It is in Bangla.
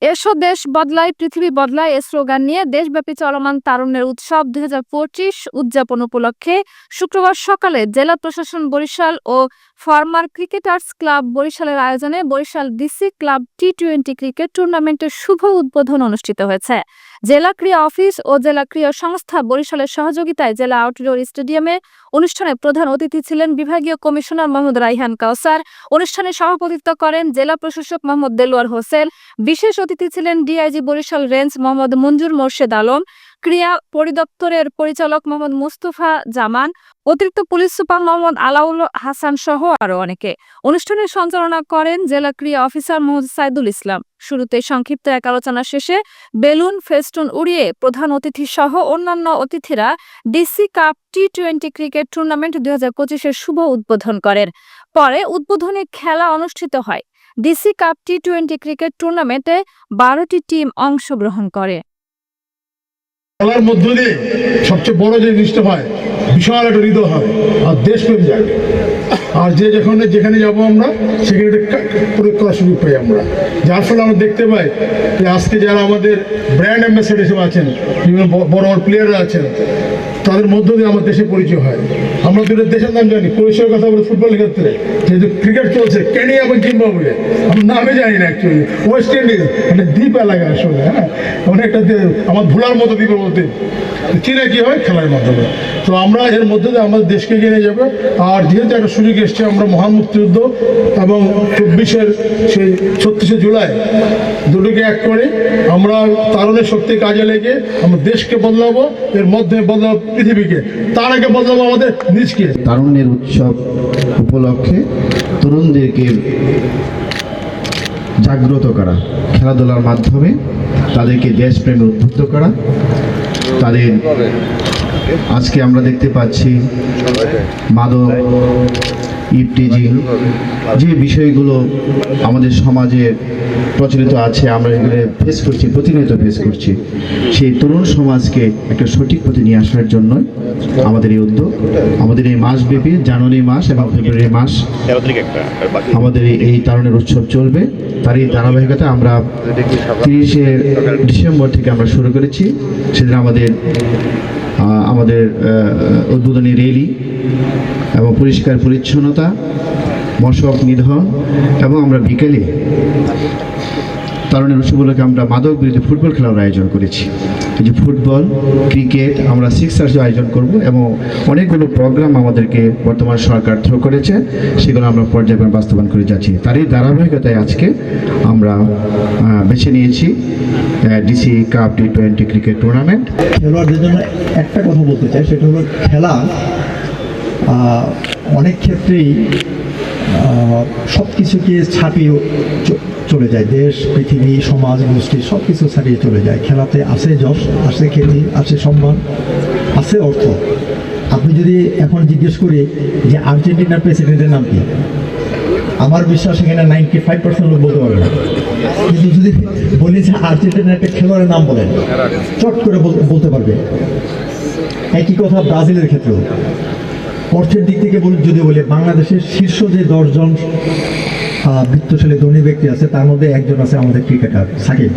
এসো দেশ বদলায় পৃথিবী বদলায় এ স্লোগান নিয়ে দেশব্যাপী চলমান তারুণ্যের উৎসব 2025 উদযাপন উপলক্ষে শুক্রবার সকালে জেলা প্রশাসন বরিশাল ও ফরমার ক্রিকেটার্স ক্লাব বরিশালের আয়োজনে বরিশাল ডিসি ক্লাব টি-20 ক্রিকেট টুর্নামেন্টের শুভ উদ্বোধন অনুষ্ঠিত হয়েছে। জেলা ক্রীড়া অফিস ও জেলা ক্রীড়া সংস্থা বরিশালের সহযোগিতায় জেলা আউটডোর স্টেডিয়ামে অনুষ্ঠানে প্রধান অতিথি ছিলেন বিভাগীয় কমিশনার মোহাম্মদ রাইহান কাউসার। অনুষ্ঠানে সভাপতিত্ব করেন জেলা প্রশাসক মোহাম্মদ দেলোয়ার হোসেন। বিশেষ অতিথি ছিলেন ডিআইজি বরিশাল রেঞ্জ মোহাম্মদ মঞ্জুর মোর্শেদ আলম, ক্রীড়া পরিদপ্তরের পরিচালক মোহাম্মদ মুস্তফা জামান, অতিরিক্ত পুলিশ সুপার মোহাম্মদ আলাউল হাসান সহ আরো অনেকে। অনুষ্ঠানের সঞ্চালনা করেন জেলা ক্রীড়া অফিসার মোহাম্মদ সাইদুল ইসলাম। শুরুতে সংক্ষিপ্ত এক আলোচনা শেষে বেলুন ফেস্টুন উড়িয়ে প্রধান অতিথি সহ অন্যান্য অতিথিরা ডিসি কাপ টি-20 ক্রিকেট টুর্নামেন্ট 2025-এর শুভ উদ্বোধন করেন। পরে উদ্বোধনী খেলা অনুষ্ঠিত হয়। ডিসি কাপ টি-20 ক্রিকেট টুর্নামেন্টে 12টি টিম অংশগ্রহণ করে। খেলার মধ্য দিয়ে সবচেয়ে বড় যে জিনিসটা হয়, বিশাল একটা হৃদয় হয় আর দেশপ্রেম জাগে। আর যেখানে যাবো আমরা সেখানে প্রয়োগ করার সুযোগ পাই আমরা, যার ফলে আমরা দেখতে পাই যে আজকে যারা আমাদের ব্র্যান্ড অ্যাম্বাসেডর হিসেবে আছেন, বিভিন্ন বড় বড় প্লেয়াররা আছেন, তাদের মধ্য দিয়ে আমার দেশে পরিচয় হয়। আমরা দুটো দেশের নাম জানি, পরিচয়ের কথা বলে ফুটবলের ক্ষেত্রে যেহেতু ক্রিকেট চলছে, কেনিয়া এবং জিম্বাবুয়ে, আমরা নামে জানি না অ্যাকচুয়ালি। ওয়েস্ট ইন্ডিজ মানে দ্বীপ এলাকা আসলে, হ্যাঁ অনেকটা আমার ভোলার মতো দ্বীপের মধ্যে চিনে কি হয় খেলার মাধ্যমে। তো আমরা এর মধ্যে দিয়ে আমাদের দেশকে এগিয়ে নিয়ে যাবে। আর যেহেতু একটা সুযোগ এসছে, আমরা মহান মুক্তিযুদ্ধ এবং 24-এর সেই 36শে জুলাই দুটোকে এক করে আমরা তারুণের শক্তি কাজে লেগে আমরা দেশকে বদলাবো, এর মধ্যে বদলাবো পৃথিবীকে, তার আগে বদলাবো আমাদের নিজকে। তারুণ্যের উৎসব উপলক্ষে তরুণদেরকে জাগ্রত করা, খেলাধুলার মাধ্যমে তাদেরকে দেশপ্রেমে উদ্বুদ্ধ করা। তাদের আজকে আমরা দেখতে পাচ্ছি মাদক, ইফটিজিং যে বিষয়গুলো আমাদের সমাজে প্রচলিত আছে, আমরা এগুলো ফেস করছি, প্রতিনিয়ত ফেস করছি। সেই তরুণ সমাজকে একটা সঠিক পথে নিয়ে আসার জন্য আমাদের এই উদ্যোগ। আমাদের এই মাসব্যাপী জানুয়ারি মাস এবং ফেব্রুয়ারি মাস আমাদের এই তারুণের উৎসব চলবে। তার এই ধারাবাহিকতা আমরা 30শে ডিসেম্বর থেকে আমরা শুরু করেছি। সেদিন আমাদের উদ্বোধনী র্যালি এবং পরিষ্কার পরিচ্ছন্নতা, মশক নিধন, এবং আমরা বিকেলে তারুণের উৎসব উপলক্ষে আমরা মাদক বিরোধী ফুটবল খেলার আয়োজন করেছি। এই যে ফুটবল, ক্রিকেট আমরা সিক্সার্স আয়োজন করব এবং অনেকগুলো প্রোগ্রাম আমাদেরকে বর্তমান সরকার থ্রো করেছে, সেগুলো আমরা পর্যায়ক্রমে বাস্তবায়ন করে যাচ্ছি। তারই ধারাবাহিকতায় আজকে আমরা বেছে নিয়েছি ডিসি কাপ টি-20 ক্রিকেট টুর্নামেন্ট। খেলোয়াড়দের জন্য একটা কথা বলতে চাই, সেটা হলো খেলা অনেক ক্ষেত্রেই সব কিছুকে ছাপিয়ে চলে যায়। দেশ, পৃথিবী, সমাজ, গোষ্ঠী সব কিছু ছাড়িয়ে চলে যায়। খেলাতে আছে যশ, আছে খ্যাতি, আছে সম্মান, আছে অর্থ। আপনি যদি এখন জিজ্ঞেস করি যে আর্জেন্টিনার প্রেসিডেন্টের নাম কি, আমার বিশ্বাস এখানে 95% লোক বলতে পারবে না। কিন্তু যদি বলি যে আর্জেন্টিনার একটা খেলোয়াড়ের নাম বলেন, চট করে বলতে পারবে। একই কথা ব্রাজিলের ক্ষেত্রেও। অর্থের দিক থেকে যদি বলি, বাংলাদেশের শীর্ষ যে 10 জন বিত্তশালী ধনী ব্যক্তি আছে, তার মধ্যে একজন আছে আমাদের ক্রিকেটার সাকিব।